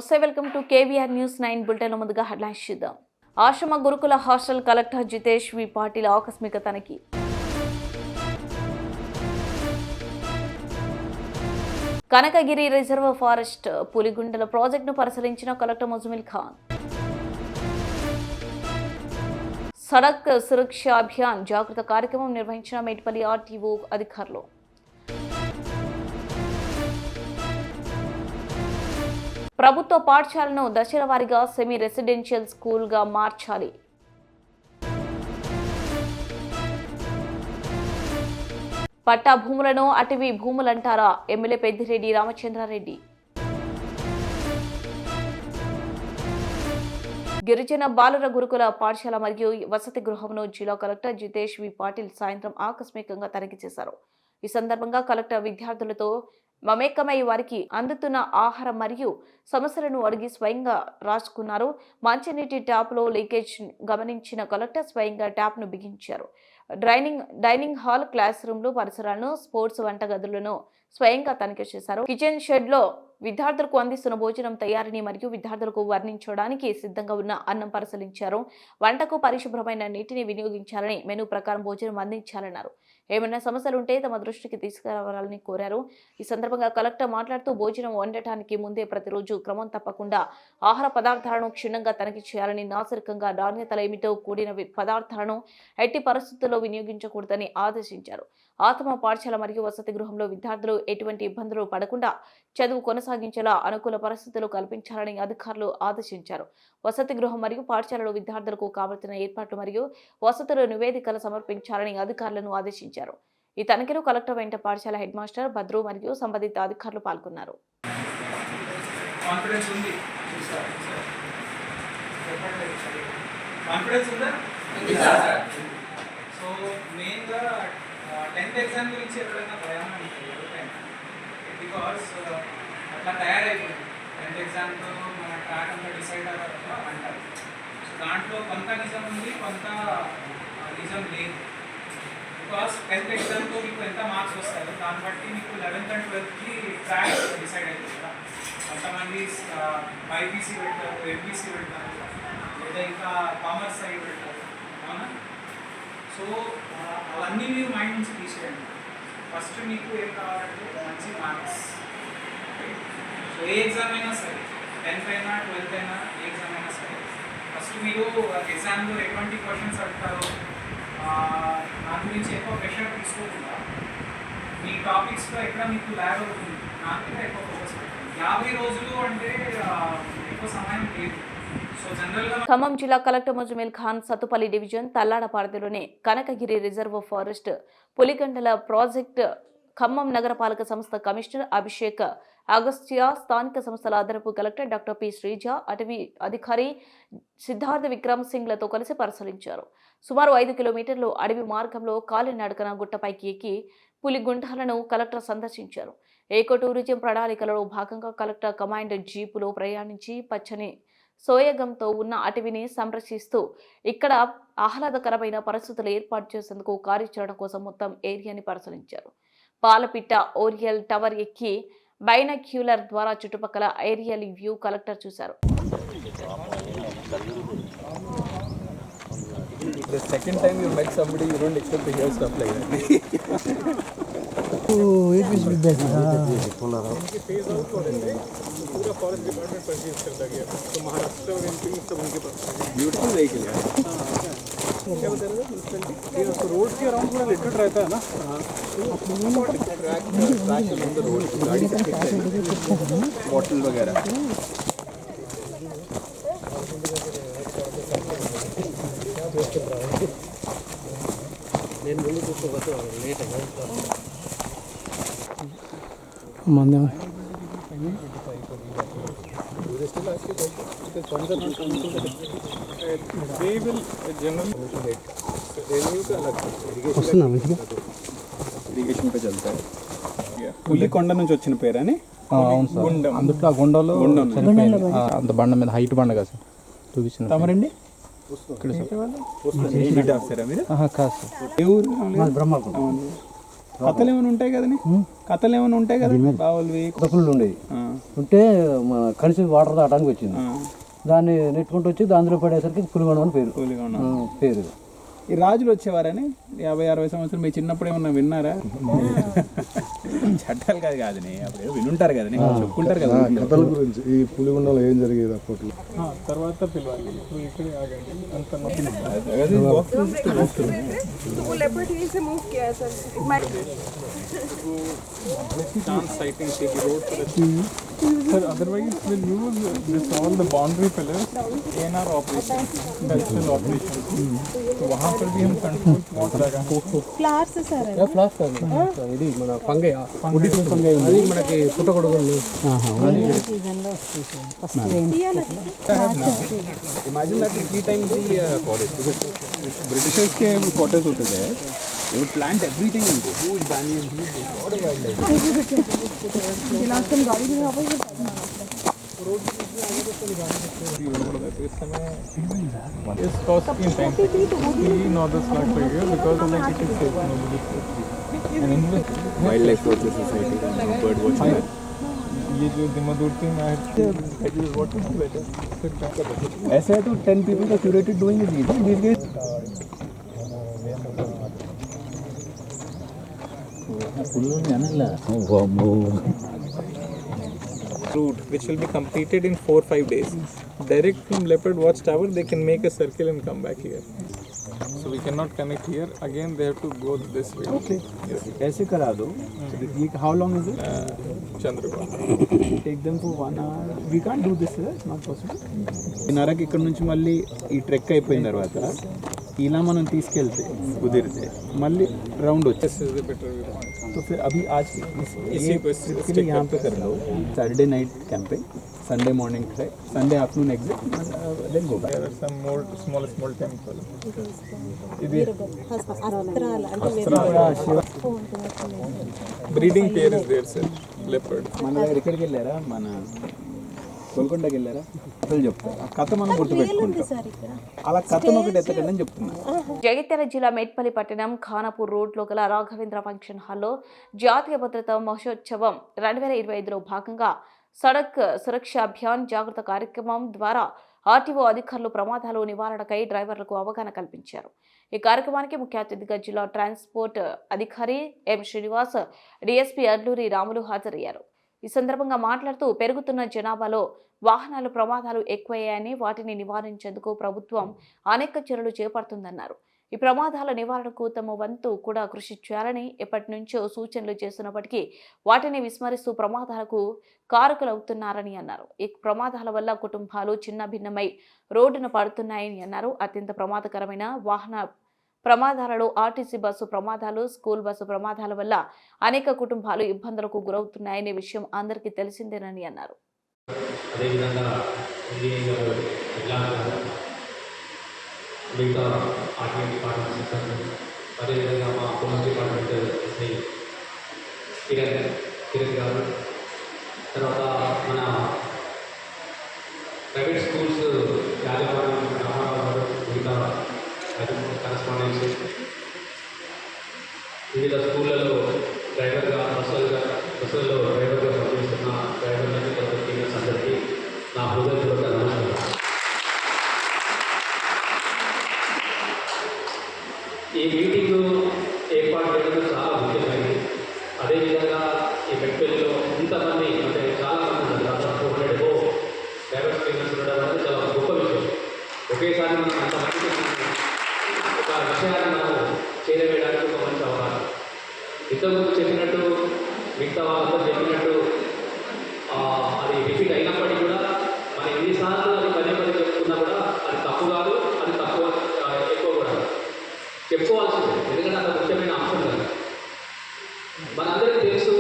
నమస్తే, welcome to KVR news 9 bulletin. ముందుగా headlines చూద్దాం. ఆశ్రమ గురుకుల హాస్టల్ కలెక్టర్ జితేష్ వి పాటిల్ ఆకస్మిక తనిఖీ. కనకగిరి రిజర్వ్ ఫారెస్ట్ పులిగుండల ప్రాజెక్టును పరిశీలించిన కలెక్టర్ ముజమిల్ ఖాన్. సడక్ సురక్ష అభియాన్ జాగృత కార్యక్రమం నిర్వహించిన మేడ్పల్లి ఆర్టీఓ అధికారులు. ప్రభుత్వ పాఠశాలను దశల వారీగా సెమీ రెసిడెన్షియల్ స్కూల్గా మార్చాలి. పట్టా భూములను అటవీ భూములంటారా? ఎమ్మెల్యే పెద్దిరెడ్డి రామచంద్రారెడ్డి. గిరిజన బాలుర గురుకుల పాఠశాల మరియు వసతి గృహంను జిల్లా కలెక్టర్ జితేష్ వి పాటిల్ సాయంత్రం ఆకస్మికంగా తనిఖీ చేశారు. ఈ సందర్భంగా కలెక్టర్ విద్యార్థులతో మమేకమై వారికి అందుతున్న ఆహారం మరియు సమస్యలను అడిగి స్వయంగా రాసుకున్నారు. మంచినీటి ట్యాప్లో లీకేజ్ గమనించిన కలెక్టర్ స్వయంగా ట్యాప్ను బిగించారు. డైనింగ్ హాల్, క్లాస్ రూమ్లు పరిసరాలను, స్పోర్ట్స్ వంటగదులను స్వయంగా తనిఖీ చేశారు. కిచెన్ షెడ్లో విద్యార్థులకు అందిస్తున్న భోజనం తయారీని మరియు విద్యార్థులకు వర్ణించడానికి సిద్ధంగా ఉన్న అన్నం పరిశీలించారు. వంటకు పరిశుభ్రమైన నీటిని వినియోగించాలని, మెనూ ప్రకారం భోజనం అందించాలన్నారు. ఏమైనా సమస్యలు ఉంటే తమ దృష్టికి తీసుకురావాలని కోరారు. ఈ సందర్భంగా కలెక్టర్ మాట్లాడుతూ భోజనం వండటానికి ముందే ప్రతిరోజు క్రమం తప్పకుండా ఆహార పదార్థాలను క్షుణ్ణంగా తనిఖీ చేయాలని, నాసిరకంగా నాణ్యతలేమిటో కూడిన పదార్థాలను ఎట్టి పరిస్థితుల్లో వినియోగించకూడదని ఆదేశించారు. ఆత్మ పాఠశాల మరియు వసతి గృహంలో విద్యార్థులు ఎటువంటి ఇబ్బందులు పడకుండా చదువు కొనసాగించేలా అనుకూల పరిస్థితులు కల్పించాలని అధికారులు ఆదేశించారు. వసతి గృహం మరియు పాఠశాలలో విద్యార్థులకు కావలసిన ఏర్పాట్లు మరియు వసతుల నివేదికలు సమర్పించాలని అధికారులను ఆదేశించారు. ఈ తనిఖీలో కలెక్టర్ వెంట పాఠశాల హెడ్ మాస్టర్ భద్రు మరియు సంబంధిత అధికారులు పాల్గొన్నారు. ఎగ్జామ్ గురించి ఎప్పుడైనా భయం బికాస్ అట్లా తయారైపోయింది. 10th ఎగ్జామ్తో మన ట్రాక్ అంతా డిసైడ్ అవ్వడం అంటారు. సో దాంట్లో కొంత నిజం ఉంది, కొంత నిజం లేదు. బికాస్ 10th ఎగ్జామ్తో మీకు ఎంత మార్క్స్ వస్తాయో దాన్ని బట్టి మీకు 11th and 12th track decide అవుతుంది కదా. కొంతమంది బైపీసీ పెడతారు, ఎంపీసీ పెడతారు, లేదా ఇంకా కామర్స్ సైడ్ పెడతారు, అవునా? సో అవన్నీ మీరు మైండ్ నుంచి తీసేయండి. ఫస్ట్ మీకు ఏం కావాలంటే మంచి మార్క్స్. సో ఏ ఎగ్జామ్ అయినా సరే, 10th అయినా 12th అయినా ఏ ఎగ్జామ్ అయినా సరే, ఫస్ట్ మీరు ఎగ్జామ్లో ఎటువంటి క్వశ్చన్స్ అడుగుతారో దాని గురించి ఎక్కువ ప్రెషర్ తీసుకోకుండా మీ టాపిక్స్లో ఎక్కడ మీకు ల్యాబ్ అవుతుంది దాని మీద ఎక్కువ ఫోకస్ పెట్టండి. 50 రోజులు అంటే ఎక్కువ సమయం లేదు. ఖమ్మం జిల్లా కలెక్టర్ ముజమిల్ ఖాన్ సత్తుపల్లి డివిజన్ తల్లాడ పరిధిలోని Kanakagiri reserve forest Puligandala project Khammam నగరపాలక సంస్థ కమిషనర్ అభిషేక్ అగస్త్య, స్థానిక సంస్థల అదనపు కలెక్టర్ డాక్టర్ పి శ్రీజ, అటవీ అధికారి సిద్ధార్థ విక్రమ్ సింగ్లతో కలిసి పరిశీలించారు. సుమారు 5 కిలోమీటర్లు అడవి మార్గంలో కాలినడకన గుట్టపైకి ఎక్కి పులిగుండాలను కలెక్టర్ సందర్శించారు. ఏకో టూరిజం ప్రణాళికలలో భాగంగా కలెక్టర్ కమాండ్ జీపులో ప్రయాణించి పచ్చని సోయగంతో ఉన్న అటవిని సంరక్షిస్తూ ఇక్కడ ఆహ్లాదకరమైన పరిస్థితులు ఏర్పాటు చేసేందుకు కార్యాచరణ కోసం మొత్తం ఏరియాని పరిశీలించారు. పాలపిట్ట ఓరియల్ టవర్ ఎక్కి బైనాక్యులర్ ద్వారా చుట్టుపక్కల ఏరియల్ వ్యూ కలెక్టర్ చూశారు. The second time you met somebody, you don't expect to hear stuff like that. Oh, it is better. उनके फेज आउट हो रहे थे, पूरा फॉरेस्ट डिपार्टमेंट परचेज करता गया, तो महाराष्ट्र और एमपी सब उनके पास ब्यूटीफुल व्हीकल है. क्या बता रहे थे म्युनिसिपैलिटी? ये तो रोड के अराउंड पूरा लिटरेट रहता है ना. हाँ, ट्रैक ऑन द रोड, गाड़ी से फिट है, बॉटल वगैरह. నేను ముందు చూసుకోవచ్చు లేట్ మంది ఇరిగేషన్ పే చల్తా है. పులికొండ నుంచి వచ్చిన పేరని. అవును సార్, అందుట్లో ఆ గుండలో అంత బండ మీద హైట్ బండ కదా సార్ చూపించిన. తమరండి ఇక్కడ సార్ కాదు సార్. బ్రహ్మకుడు. కథలు ఏమైనా ఉంటాయి కదండి, కథలు ఏమైనా ఉంటాయి కదా బావులవి కథలు ఉండేవి. ఉంటే మన కలిసి వాటర్ తాగడానికి వచ్చింది. దాన్ని నెట్టుకుంటూ వచ్చి దాంట్లో పడేసరికి పులిగొండ అని పేరు. ఈ రాజులు వచ్చేవారని 50-60 సంవత్సరాలు మీ చిన్నప్పుడు ఏమన్నా విన్నారా? చట్టాలు కాదు అప్పుడు వినుంటారు కదా, చెప్పుకుంటారు కదా కథల గురించి. ఈ పులిగుండలో ఏం జరిగేది అప్పట్లో? తర్వాత పిలవాలి. Sir, otherwise we'll use this all the boundary pillars in our operation, cultural operation. तो वहाँ पर भी हम कंट्रोल बहुत लगा. ఫ్లవర్స్ సార్ ఫ్లాస్ ఇది మన ఫంగై అది మనకి పుట్టగొడుగులు. Imagine that 3 times the forest, because Britishers के quarters होते थे. They would plant everything in this huge banyan, lot of wildlife. It's costly in time. See Northern Slack for here because like it is safe. Wildlife Forces Society, bird watching. ये जो दिमादूरती में है, what is better? ऐसे है तो 10 people का curated doing is easy. These days. Route which will be completed in 4-5 days. Direct from Leopard Watch Tower, they can make a circle and come back here. So we cannot connect here. Again, they have to go this way. Okay. Yes. ऐसे करा दो. How long is it? Chandrapur. Take them for 1 hour. We can't do this, sir. It's not possible. నరక్ ఇక్కడ నుంచి మళ్ళీ ఈ trek అయిపోయిన తర్వాత ఇలా మనం తీసుకెళ్తే కుదిరితే మళ్ళీ రౌండ్ వచ్చేస్తుంది. तो फिर अभी आज इसी को यहाँ पे कर लो. Saturday night camping, Sunday morning trek, Sunday afternoon exit, then go back. There are some more small temple. Breeding pair is there, sir. Leopard. మన దగ్గర ఎక్కడికి వెళ్ళారా? మన గోల్కొండకి వెళ్ళారా? అసలు చెప్తారు ఆ కథ మనం గుర్తుపెట్టుకుంటాం. అలా కథను ఒకటి ఎత్తకండి అని చెప్తున్నా. జగిత్యాల జిల్లా మేడ్పల్లి పట్టణం ఖానాపూర్ రోడ్లో గల రాఘవేంద్ర ఫంక్షన్ హాల్లో జాతీయ భద్రతా మహోత్సవం 2025లో భాగంగా సడక్ సురక్ష అభియాన్ జాగృత కార్యక్రమం ద్వారా ఆర్టీఓ అధికారులు ప్రమాదాలు నివారణకై డ్రైవర్లకు అవగాహన కల్పించారు. ఈ కార్యక్రమానికి ముఖ్య అతిథిగా జిల్లా ట్రాన్స్పోర్ట్ అధికారి ఎం శ్రీనివాస్, డీఎస్పీ అడ్లూరి రాములు హాజరయ్యారు. ఈ సందర్భంగా మాట్లాడుతూ పెరుగుతున్న జనాభాలో వాహనాల ప్రమాదాలు ఎక్కువయ్యాయని, వాటిని నివారించేందుకు ప్రభుత్వం అనేక చర్యలు చేపడుతుందన్నారు. ఈ ప్రమాదాల నివారణకు తమ వంతు కూడా కృషి చేయాలని ఎప్పటి నుంచో సూచనలు చేస్తున్నప్పటికీ వాటిని విస్మరిస్తూ ప్రమాదాలకు కారకులవుతున్నారని అన్నారు. ఈ ప్రమాదాల వల్ల కుటుంబాలు చిన్న భిన్నమై రోడ్డున పడుతున్నాయని అన్నారు. అత్యంత ప్రమాదకరమైన వాహన ప్రమాదాలలో ఆర్టీసీ బస్సు ప్రమాదాలు, స్కూల్ బస్సు ప్రమాదాల వల్ల అనేక కుటుంబాలు ఇబ్బందులకు గురవుతున్నాయనే విషయం అందరికీ తెలిసిందేనని అన్నారు. మిగతా ఆర్టీఓ డిపార్ట్మెంట్ సిబ్బంది, అదేవిధంగా మా పోలీస్ డిపార్ట్మెంట్ ఎస్ఐ కిరణ్ గారు, తర్వాత మన ప్రైవేట్ స్కూల్స్ యాజమాన్యం రామారావు గారు, మిగతా కరస్పాండెన్స్, వివిధ స్కూళ్ళలో డ్రైవర్గా బస్సులలో డ్రైవర్గా పనిచేస్తున్న డ్రైవర్లకి, టీచర్స్ అందరికీ నా హృదయపూర్వక నమస్కారం. ఈ మీటింగ్ ఏర్పాటు చేయడం చాలా ముఖ్యమైనది. అదేవిధంగా ఈ మెట్పల్లిలో ఇంతమంది అంటే చాలామంది ఉన్నారు, దాదాపు 100 డ్రైవర్ ట్రైనర్స్ ఉండడం అనేది చాలా గొప్ప విషయం. ఒకేసారి మనం అంతమందికి ఒక విషయాన్ని మనం చేరవేయడానికి ఒక మంచి అవకాశం. ఇంతకుముందు చెప్పినట్టు మిగతా వాళ్ళందరూ చెప్పినట్టు అది రిపీట్ అయినప్పటికీ కూడా మనం ఎన్నిసార్లు అది పదే చెప్పుకున్నా కూడా అది తప్పు కాదు, అది తక్కువ ఎక్కువ కూడా చెప్పుకోవాల్సిందే. ఎందుకంటే అంత ముఖ్యమైన అంశం కదా. మనందరికీ తెలుసు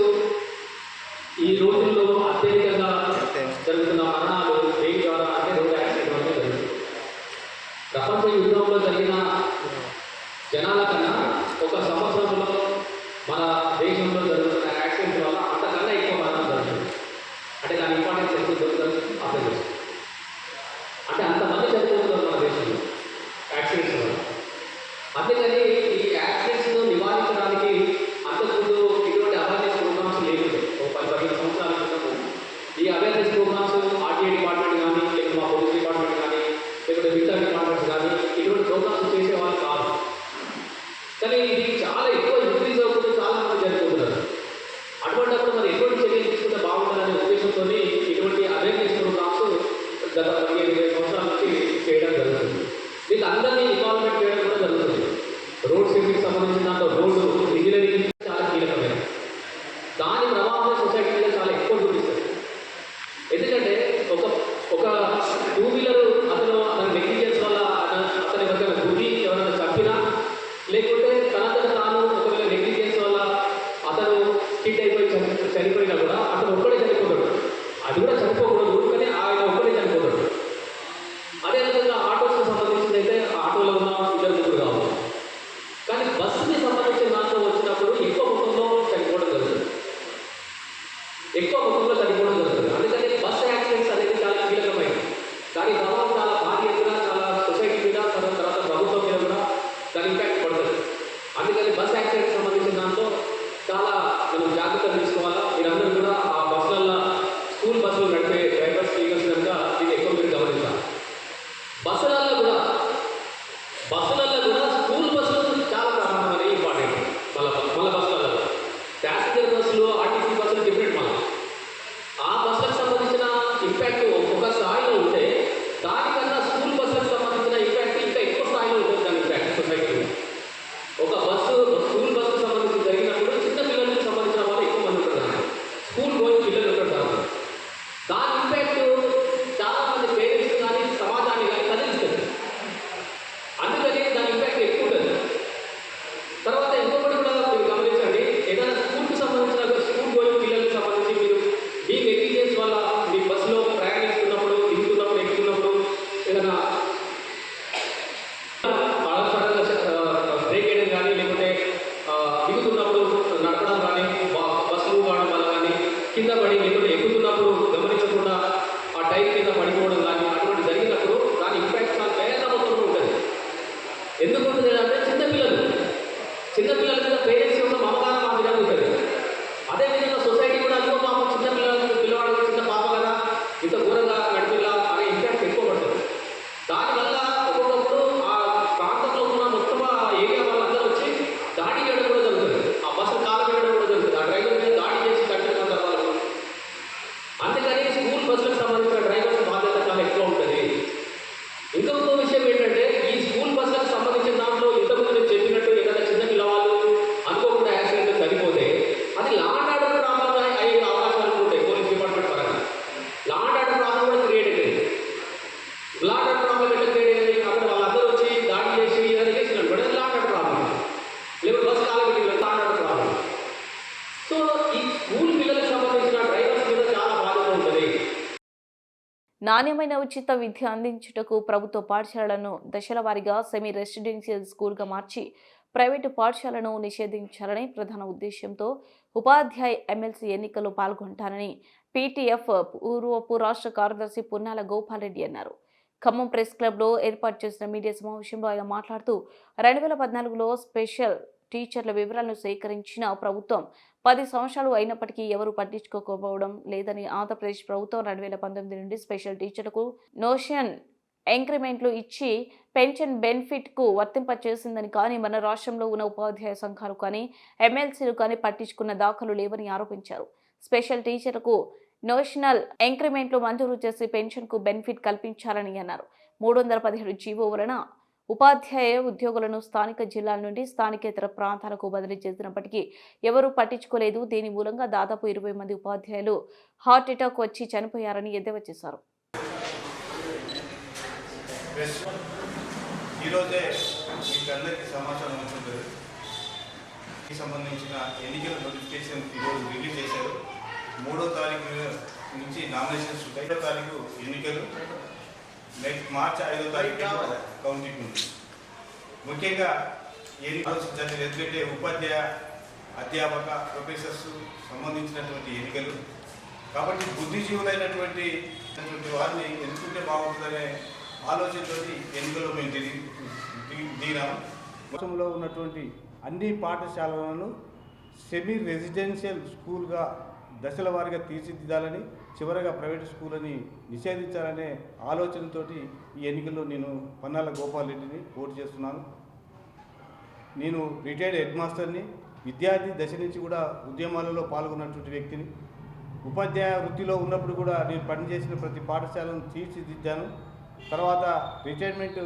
ఈ రోజుల్లో అత్యధికంగా జరుగుతున్న మరణాలు దేని ద్వారా అంటే రోడ్డు యాక్సిడెంట్ వల్ల జరుగుతుంది. ప్రపంచ యుద్ధంలో జరిగిన జనాల కన్నా ఒక సంవత్సరంలో మన దేశంలో జరుగుతున్న యాక్సిడెంట్ వల్ల అంతకన్నా ఎక్కువ మరణం జరుగుతుంది. అంటే దాని ఇంపార్టెన్స్ ఎక్కువ జరుగుతుంది అర్థం చేస్తుంది. అంటే అంతమంది చనిపోతున్నారు మన దేశంలో యాక్సిడెంట్స్ వల్ల. అందుకని ఈ యాక్సిడెంట్స్ను నివారించడానికి అంతకుముందు నాలుగులో ఉన్న ఇద్దరు ముగ్గురు కావాలి. కానీ బస్సుకి సంబంధించిన దాంట్లో వచ్చినప్పుడు ఎక్కువ మొత్తంలో చనిపోవడం జరుగుతుంది. అందుకని బస్ యాక్సిడెంట్స్ అనేది చాలా కీలకమైనది. దాని ప్రభావం చాలా భారీ ఎత్తున చాలా సొసైటీ మీద తర్వాత ప్రభుత్వం మీద కూడా దాని ఇంపాక్ట్ పడుతుంది. అందుకని బస్ యాక్సిడెంట్స్ సంబంధించిన దాంట్లో చాలా మనం జాగ్రత్తలు తీసుకోవాలా. మీరందరూ కూడా ఆ బస్సులలో స్కూల్ బస్సులు నడిపే డ్రైవర్స్ టీచర్స్ కనుక ఇది ఎక్కువ మీరు గమనించాలి. బస్సులలో కూడా స్కూల్ బస్సులు చాలా ప్రధానమైన ఇంపార్టెంట్. మళ్ళీ బస్సులలో ప్యాసింజర్ బస్సులు ఆర్టీసీ బస్సులు డిఫరెంట్. మళ్ళీ ఆ బస్సులకు సంబంధించిన ఇంపాక్ట్ ఒక్కొక్క స్థాయిలో ఉంటే దానికన్నా స్కూల్ బస్సులకు సంబంధించిన ఇంపాక్ట్ ఇంకా ఎక్కువ స్థాయిలో ఉంటుంది. దాని ఇంపాక్ట్ సొసైటీలో ఒక స్కూల్ బస్సు సంబంధించి జరిగినప్పుడు చిన్న పిల్లలకు సంబంధించిన వాళ్ళు ఎక్కువ మంది ఉంటారు. స్కూల్ గోయింగ్ పిల్లలు ఉంటారు. దాని ఇంపాక్ట్ చాలా మంది పేరెంట్స్ కానీ సమాజాన్ని కానీ కదిలిస్తుంది. అందుకని దాని ఇంపాక్ట్ ఎక్కువ ఉంటుంది. తర్వాత ఇంకొకటి కూడా మీరు గమనించండి, ఏదైనా స్కూల్కి సంబంధించిన స్కూల్ గోయింగ్ పిల్లలకు సంబంధించి మీరు మీ నెగ్లిజెన్స్ వల్ల మీ బస్సులో ప్రయాణిస్తున్నప్పుడు దిగుతున్నప్పుడు ఎక్కుతున్నప్పుడు ఏదైనా బ్రేక్ వేయడం కానీ లేకపోతే దిగుతున్నప్పుడు నడపడం కానీ బస్సు కావడం వల్ల కానీ కింద పడి లేకపోతే ఎక్కుతున్నప్పుడు గమనించకుండా ఆ టైర్ కింద పడిపోవడం కానీ అటువంటి జరిగినప్పుడు దాని ఇంపాక్ట్ చాలా పేద మొత్తంలో ఉంటుంది. ఎందుకు ఉంటుంది అంటే చిన్నపిల్లల మీద పేరెంట్స్ యొక్క మమకారం ఆ విధంగా ఉంటుంది. అదేవిధంగా సొసైటీ కూడా అనుకో పాప పిల్లవాడు చిన్న పాప కదా ఇంత ఘోరంగా నడిపిల్లా అనే ఇంపాక్ట్ ఎక్కువ పడుతుంది. దానివల్ల ఒక్కొక్కప్పుడు ఆ ప్రాంతంలో ఉన్న మొత్తం ఆ ఏరియా వాళ్ళందరూ వచ్చి దాడి చేయడం కూడా జరుగుతుంది. ఆ బస్సు కాలవేయడం కూడా జరుగుతుంది. ఆ డ్రైవర్ మీద దాడి చేసి కట్టిన సందర్భాలు. అందుకని స్కూల్ బస్సులకు సంబంధించిన డ్రైవర్స్ బాధ్యత చాలా ఎక్కువ ఉంటుంది. ఇంకొక విషయం ఏంటంటే ఈ స్కూల్ బస్సులకు సంబంధించిన దాంట్లో ఇంతకుముందు నేను చెప్పినట్టు ఏదైనా చిన్న పిల్లవాళ్ళు అనుకోకుండా యాక్సిడెంట్ చనిపోతే అది లా అండ్ ఆర్డర్ ప్రాబ్లం అయ్యే అవకాశాలు ఉంటాయి. పోలీస్ డిపార్ట్మెంట్ పరంగా లా అండ్ ఆర్డర్ ప్రాబ్లం కూడా క్రియేట్ అయ్యింది. లా అండ్ ఆర్డర్ ప్రాబ్లం ఎట్లా క్రియేట్ అయ్యింది? అక్కడ వాళ్ళందరూ వచ్చి దాడి చేసి ఏదైనా చేసినట్టు కూడా లా అండ్ ఆర్డర్ ప్రాబ్లం, లేకపోతే బస్సు కాలబెట్టి law and order problem. So ఈ స్కూల్ పిల్లలకు సంబంధించిన డ్రైవర్స్ మీద చాలా బాధ్యత ఉంటుంది. నాణ్యమైన ఉచిత విద్య అందించుటకు ప్రభుత్వ పాఠశాలలను దశల వారీగా సెమీ రెసిడెన్షియల్ స్కూల్గా మార్చి ప్రైవేటు పాఠశాలను నిషేధించాలని ప్రధాన ఉద్దేశంతో ఉపాధ్యాయ ఎమ్మెల్సీ ఎన్నికల్లో పాల్గొంటానని పీటీఎఫ్ పూర్వపు రాష్ట్ర కార్యదర్శి పున్నాల గోపాల్ రెడ్డి అన్నారు. ఖమ్మం ప్రెస్ క్లబ్లో ఏర్పాటు చేసిన మీడియా సమావేశంలో ఆయన మాట్లాడుతూ 2014లో స్పెషల్ టీచర్ల వివరాలను సేకరించిన ప్రభుత్వం 10 సంవత్సరాలు అయినప్పటికీ ఎవరు పట్టించుకోకపోవడం లేదని ఆంధ్రప్రదేశ్ ప్రభుత్వం 2019 నుండి స్పెషల్ టీచర్లకు నోషన్ ఇంక్రిమెంట్లు ఇచ్చి పెన్షన్ బెనిఫిట్కు వర్తింపచేసిందని, కానీ మన రాష్ట్రంలో ఉన్న ఉపాధ్యాయ సంఘాలు కానీ ఎమ్మెల్సీలు కానీ పట్టించుకున్న దాఖలు లేవని ఆరోపించారు. స్పెషల్ టీచర్లకు నోషనల్ ఇంక్రిమెంట్లు మంజూరు చేసి పెన్షన్కు బెనిఫిట్ కల్పించాలని అన్నారు. 317 జీవో వలన ఉపాధ్యాయ ఉద్యోగులను స్థానిక జిల్లాల నుండి స్థానికేతర ప్రాంతాలకు బదిలీ చేసినప్పటికీ ఎవరూ పట్టించుకోలేదు. దీని మూలంగా దాదాపు 20 మంది ఉపాధ్యాయులు హార్ట్ అటాక్ వచ్చి చనిపోయారని ఎద్దేవా చేశారు. ఈరోజే మీకు అందరికీ సమాచారం ఉంటుంది. ఈ సంబంధించిన ఎన్నికల నోటిఫికేషన్ ఈరోజు రిలీజ్ చేశారు. 3వ తారీఖు నుంచి నామినేషన్స్ ఉంటాయి. 5వ తారీఖు ఎన్నికలు, నెక్స్ట్ మార్చి 5వ తారీఖు కౌంటింగ్ ఉంది. ముఖ్యంగా ఆలోచించాలి ఎందుకంటే ఉపాధ్యాయ అధ్యాపక ప్రొఫెసర్స్ సంబంధించినటువంటి ఎన్నికలు కాబట్టి బుద్ధిజీవులైనటువంటి వారిని ఎన్నుకుంటే బాగుంటుందనే ఆలోచనతో ఎన్నికల్లో మేము దిగినాము. రాష్ట్రంలో ఉన్నటువంటి అన్ని పాఠశాలలను సెమీ రెసిడెన్షియల్ స్కూల్గా దశల వారీగా తీర్చిదిద్దాలని, చివరగా ప్రైవేట్ స్కూళ్ళని నిషేధించాలనే ఆలోచనతోటి ఈ ఎన్నికల్లో నేను పన్నాల గోపాల్ రెడ్డిని పోటీ చేస్తున్నాను. నేను రిటైర్డ్ హెడ్ మాస్టర్ని, విద్యార్థి దశ నుంచి కూడా ఉద్యమాలలో పాల్గొన్నటువంటి వ్యక్తిని. ఉపాధ్యాయ వృత్తిలో ఉన్నప్పుడు కూడా నేను పనిచేసిన ప్రతి పాఠశాలను తీర్చిదిద్దాను. తర్వాత రిటైర్మెంట్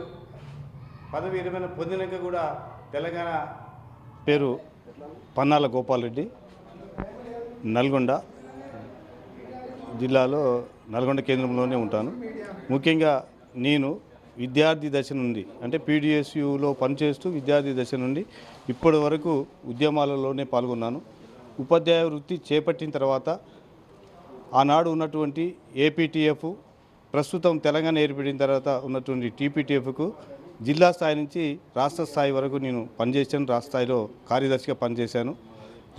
పదవి విరమణ పొందినాక కూడా తెలంగాణ. పేరు పన్నాల గోపాల్ రెడ్డి, నల్గొండ జిల్లాలో నల్గొండ కేంద్రంలోనే ఉంటాను. ముఖ్యంగా నేను విద్యార్థి దశ నుండి అంటే పీడిఎస్యులో పనిచేస్తూ విద్యార్థి దశ నుండి ఇప్పటి వరకు ఉద్యమాలలోనే పాల్గొన్నాను. ఉపాధ్యాయ వృత్తి చేపట్టిన తర్వాత ఆనాడు ఉన్నటువంటి ఏపీటీఎఫ్, ప్రస్తుతం తెలంగాణ ఏర్పడిన తర్వాత ఉన్నటువంటి టీపీటీఎఫ్కు జిల్లా స్థాయి నుంచి రాష్ట్ర స్థాయి వరకు నేను పనిచేశాను. రాష్ట్ర స్థాయిలో కార్యదర్శిగా పనిచేశాను.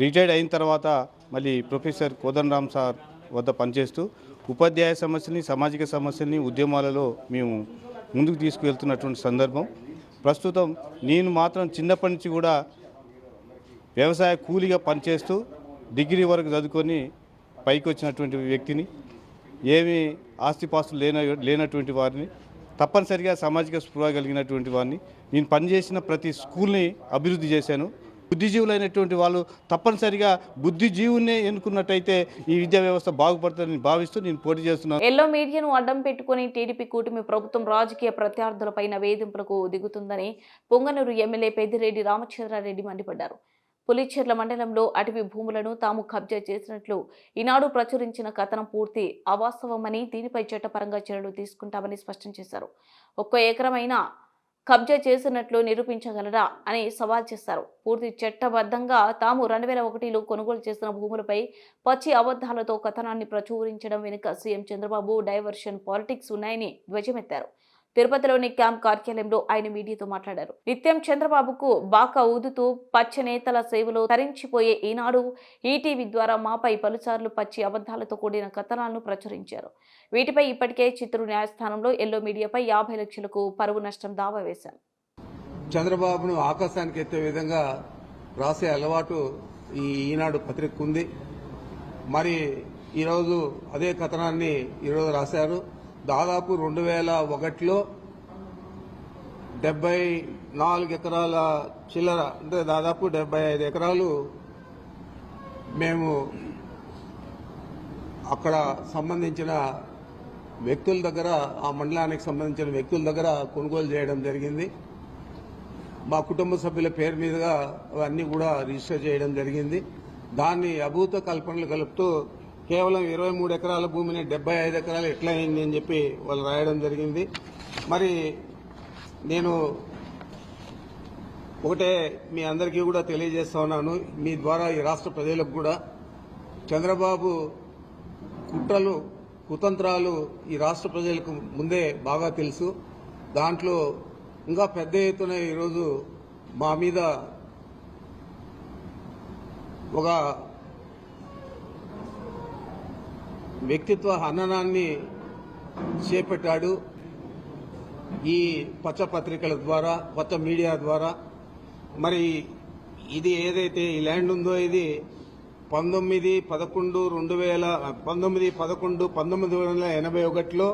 రిటైర్డ్ అయిన తర్వాత మళ్ళీ ప్రొఫెసర్ కోదండరామ్ సార్ వద్ద పనిచేస్తూ ఉపాధ్యాయ సమస్యల్ని, సామాజిక సమస్యల్ని, ఉద్యమాలలో మేము ముందుకు తీసుకువెళ్తున్నటువంటి సందర్భం. ప్రస్తుతం నేను మాత్రం చిన్నప్పటి నుంచి కూడా వ్యవసాయ కూలీగా పనిచేస్తూ డిగ్రీ వరకు చదువుకొని పైకి వచ్చినటువంటి వ్యక్తిని, ఏమీ ఆస్తిపాస్తులు లేనటువంటి వారిని, తప్పనిసరిగా సామాజిక స్పృహ కలిగినటువంటి వారిని. నేను పనిచేసిన ప్రతి స్కూల్ని అభివృద్ధి చేశాను. బుద్ధిజీవులైనటువంటి వాళ్ళు తప్పనిసరిగా బుద్ధిజీవునే ఎన్నుకున్నట్టయితే ఈ విద్యా వ్యవస్థ బాగుపడుతుందని భావిస్తూ నేను పోటీ చేస్తున్నాను. ఎల్లో మీడియాను అడ్డం పెట్టుకుని టీడీపీ కూటమి ప్రభుత్వం రాజకీయ ప్రత్యర్థులపైన వేధింపులకు దిగుతుందని పొంగనూరు ఎమ్మెల్యే పెద్దిరెడ్డి రామచంద్రారెడ్డి మండిపడ్డారు. పులిచెర్ల మండలంలో అటవీ భూములను తాము కబ్జా చేసినట్లు ఈనాడు ప్రచురించిన కథనం పూర్తి అవాస్తవమని, దీనిపై చట్టపరంగా చర్యలు తీసుకుంటామని స్పష్టం చేశారు. 1 ఎకరమైనా కబ్జా చేసినట్లు నిరూపించగలరా అని సవాల్ చేశారు. పూర్తి చట్టబద్ధంగా తాము 2001లో కొనుగోలు చేసిన భూములపై పచ్చి అబద్ధాలతో కథనాన్ని ప్రచురించడం వెనుక సీఎం చంద్రబాబు డైవర్షన్ పాలిటిక్స్ ఉన్నాయని ధ్వజమెత్తారు. తిరుపతిలోని క్యాంప్ కార్యాలయంలో ఆయన మీడియాతో మాట్లాడారు. నిత్యం చంద్రబాబుకు బాకా ఊదుతూ పచ్చ నేతల సేవలో తరించిపోయే ఈనాడు, ఈటీవీ ద్వారా మాపై పలుసార్లు పచ్చి అబద్ధాలతో కూడిన కథనాలను ప్రచురించారు. వీటిపై ఇప్పటికే చిత్తూరు న్యాయస్థానంలో ఎల్లో మీడియాపై 50 లక్షలకు పరువు నష్టం దావా వేశారు. చంద్రబాబును ఆకాశానికి ఎత్తే విధంగా రాసే అలవాటు ఈ ఈనాడు పత్రిక ఉంది. మరి ఈరోజు అదే కథనాన్ని ఈరోజు రాశారు. దాదాపు 2001లో 74 ఎకరాల చిల్లర, అంటే దాదాపు 75 ఎకరాలు మేము అక్కడ సంబంధించిన వ్యక్తుల దగ్గర, ఆ మండలానికి సంబంధించిన వ్యక్తుల దగ్గర కొనుగోలు చేయడం జరిగింది. మా కుటుంబ సభ్యుల పేరు మీదుగా అవన్నీ కూడా రిజిస్టర్ చేయడం జరిగింది. దాన్ని అభూత కల్పనలు కలుపుతూ కేవలం 23 ఎకరాల భూమిని 75 ఎకరాలు ఎట్లా అయింది అని చెప్పి వాళ్ళు రాయడం జరిగింది. మరి నేను ఒకటే మీ అందరికీ కూడా తెలియజేస్తా ఉన్నాను, మీ ద్వారా ఈ రాష్ట్ర ప్రజలకు కూడా, చంద్రబాబు కుట్రలు, కుతంత్రాలు ఈ రాష్ట్ర ప్రజలకు ముందే బాగా తెలుసు. దాంట్లో ఇంకా పెద్ద ఎత్తున ఈరోజు మా మీద ఒక వ్యక్తిత్వ హననాన్ని చేపట్టాడు. ఈ పచ్చ పత్రికల ద్వారా, పచ్చ మీడియా ద్వారా. మరి ఇది ఏదైతే ఈ ల్యాండ్ ఉందో ఇది 1981లో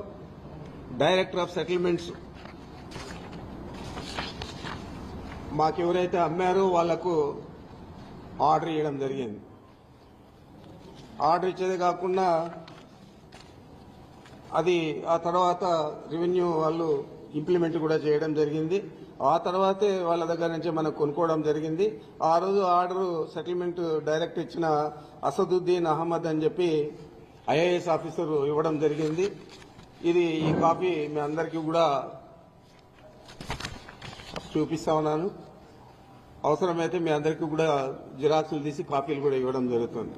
డైరెక్టర్ ఆఫ్ సెటిల్మెంట్స్ మాకెవరైతే అమ్మారో వాళ్లకు ఆర్డర్ ఇవ్వడం జరిగింది. ఆర్డర్ ఇచ్చేదే కాకుండా అది ఆ తర్వాత రెవెన్యూ వాళ్ళు ఇంప్లిమెంట్ కూడా చేయడం జరిగింది. ఆ తర్వాతే వాళ్ళ దగ్గర నుంచి మనం కొనుక్కోవడం జరిగింది. ఆ రోజు ఆర్డర్ సెటిల్మెంట్ డైరెక్ట్ ఇచ్చిన అసదుద్దీన్ అహ్మద్ అని చెప్పి ఐఏఎస్ ఆఫీసర్ ఇవ్వడం జరిగింది. ఇది ఈ కాపీ మీ అందరికీ కూడా చూపిస్తా ఉన్నాను. అవసరమైతే మీ అందరికీ కూడా జిరాక్సులు తీసి కాపీలు కూడా ఇవ్వడం జరుగుతుంది.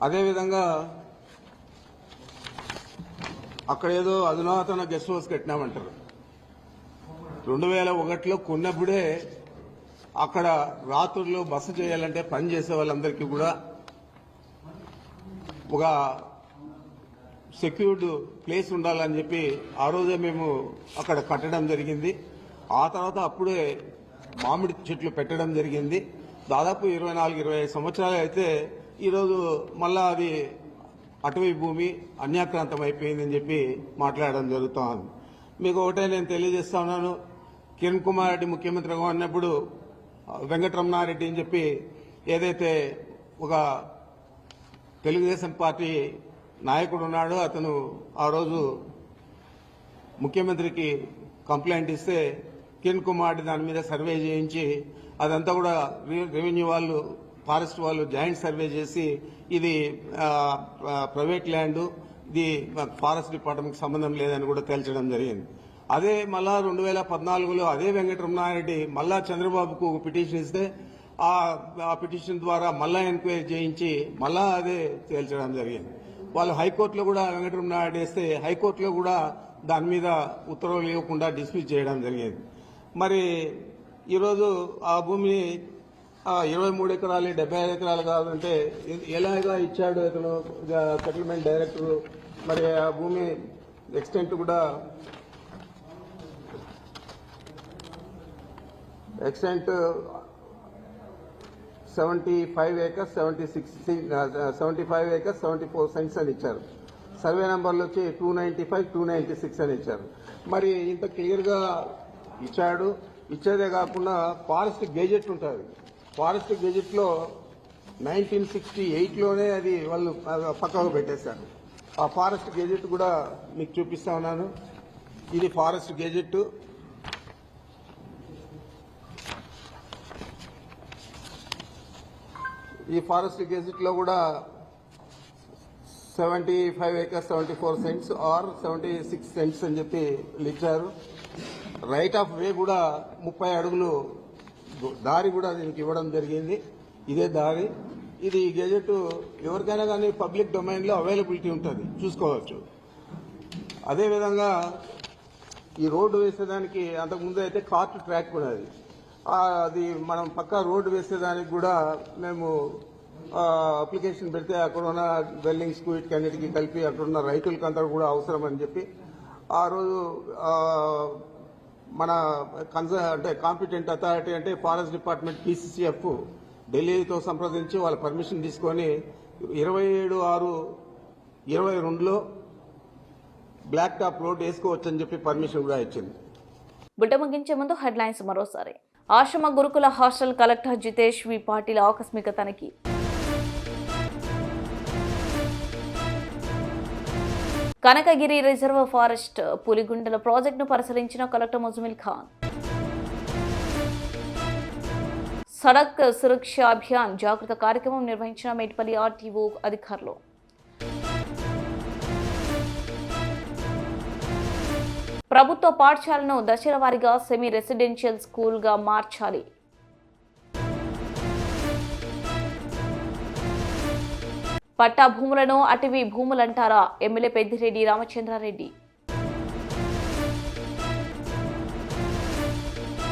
అదేవిధంగా అక్కడ ఏదో అధునాతన గెస్ట్ హౌస్ కట్టినామంటారు. 2001లో కొన్నప్పుడే అక్కడ రాత్రుల్లో బస చేయాలంటే పని చేసే వాళ్ళందరికీ కూడా ఒక సెక్యూర్డ్ ప్లేస్ ఉండాలని చెప్పి ఆ రోజే మేము అక్కడ కట్టడం జరిగింది. ఆ తర్వాత అప్పుడే మామిడి చెట్లు పెట్టడం జరిగింది. దాదాపు 24-25 సంవత్సరాలు అయితే ఈరోజు మళ్ళా అది అటవీ భూమి అన్యాక్రాంతం అయిపోయిందని చెప్పి మాట్లాడడం జరుగుతోంది. మీకు ఒకటే నేను తెలియజేస్తా ఉన్నాను, కిరణ్ కుమార్ రెడ్డి ముఖ్యమంత్రిగా ఉన్నప్పుడు వెంకటరమణారెడ్డి అని చెప్పి ఏదైతే ఒక తెలుగుదేశం పార్టీ నాయకుడు ఉన్నాడో అతను ఆ రోజు ముఖ్యమంత్రికి కంప్లైంట్ ఇస్తే కిరణ్ కుమార్ రెడ్డి దాని మీద సర్వే చేయించి అదంతా కూడా రెవెన్యూ వాళ్ళు, ఫారెస్ట్ వాళ్ళు జాయింట్ సర్వే చేసి ఇది ప్రైవేట్ ల్యాండ్, ఇది ఫారెస్ట్ డిపార్ట్మెంట్కి సంబంధం లేదని కూడా తేల్చడం జరిగింది. అదే మళ్ళా 2014లో అదే వెంకటరమణారెడ్డి మళ్ళా చంద్రబాబుకు ఒక పిటిషన్ ఇస్తే ఆ పిటిషన్ ద్వారా మళ్ళా ఎంక్వైరీ చేయించి మళ్ళా అదే తేల్చడం జరిగింది. వాళ్ళు హైకోర్టులో కూడా వెంకటరమణారెడ్డి వేస్తే హైకోర్టులో కూడా దాని మీద ఉత్తర్వులు ఇవ్వకుండా డిస్మిస్ చేయడం జరిగింది. మరి ఈరోజు ఆ భూమిని 23 ఎకరాలు 75 ఎకరాలు కావాలంటే ఎలాగా ఇచ్చాడు ఇతను సెటిల్మెంట్ డైరెక్టర్. మరి ఆ భూమి ఎక్స్టెంట్ కూడా 75 acres 74 cents అని ఇచ్చారు. సర్వే నెంబర్లు వచ్చి 295 296 అని ఇచ్చారు. మరి ఇంత క్లియర్గా ఇచ్చాడు. ఇచ్చేదే కాకుండా ఫారెస్ట్ గెజెట్ ఉంటుంది. ఫారెస్ట్ గెజెట్లో 1968లోనే అది వాళ్ళు పక్కకు పెట్టేశారు. ఆ ఫారెస్ట్ గెజెట్ కూడా మీకు చూపిస్తా ఉన్నాను. ఇది ఫారెస్ట్ గెజెట్. ఈ ఫారెస్ట్ గెజెట్లో కూడా 75 acres 74 cents ఆర్ 76 cents అని చెప్పి ఇచ్చారు. రైట్ ఆఫ్ వే కూడా 30 అడుగులు దారి కూడా దీనికి ఇవ్వడం జరిగింది. ఇదే దారి. ఇది గెజెట్ ఎవరికైనా కానీ పబ్లిక్ డొమైన్లో అవైలబిలిటీ ఉంటుంది, చూసుకోవచ్చు. అదేవిధంగా ఈ రోడ్డు వేసేదానికి అంతకుముందు అయితే కార్ట్ ట్రాక్ కూడా అది మనం పక్కా రోడ్డు వేసేదానికి కూడా మేము అప్లికేషన్ పెడితే అక్కడ ఉన్న డ్వెల్లింగ్స్కు వీటికన్నిటికీ కలిపి అక్కడ ఉన్న రైతులకంతా కూడా అవసరం అని చెప్పి ఆ రోజు మన అంటే కాంపిటెంట్ అథారిటీ అంటే ఫారెస్ట్ డిపార్ట్మెంట్ PCCF ఢిల్లీతో సంప్రదించి వాళ్ళ పర్మిషన్ తీసుకొని 27/6/22లో బ్లాక్ టాప్ రోడ్ వేసుకోవచ్చు అని చెప్పి పర్మిషన్ కూడా ఇచ్చింది. బుట్ట ముగించే ముందు హెడ్లైన్స్ మరోసారి. ఆశ్రమ గురుకుల హాస్టల్ కలెక్టర్ జితేష్ వి పాటిల్ ఆకస్మిక తనిఖీ. కనకగిరి రిజర్వ్ ఫారెస్ట్ పులిగుండల ప్రాజెక్టును పరిశీలించిన కలెక్టర్ ముజమిల్ ఖాన్. సడక్ సురక్ష అభియాన్ జాగృత కార్యక్రమం నిర్వహించిన మేడ్పల్లి RTO అధికారులు. ప్రభుత్వ పాఠశాలను దశల వారీగా సెమీ రెసిడెన్షియల్ స్కూల్గా మార్చాలి. పట్టా భూములను అటవీ భూములంటారా? ఎమ్మెల్యే పెద్దిరెడ్డి రామచంద్రారెడ్డి.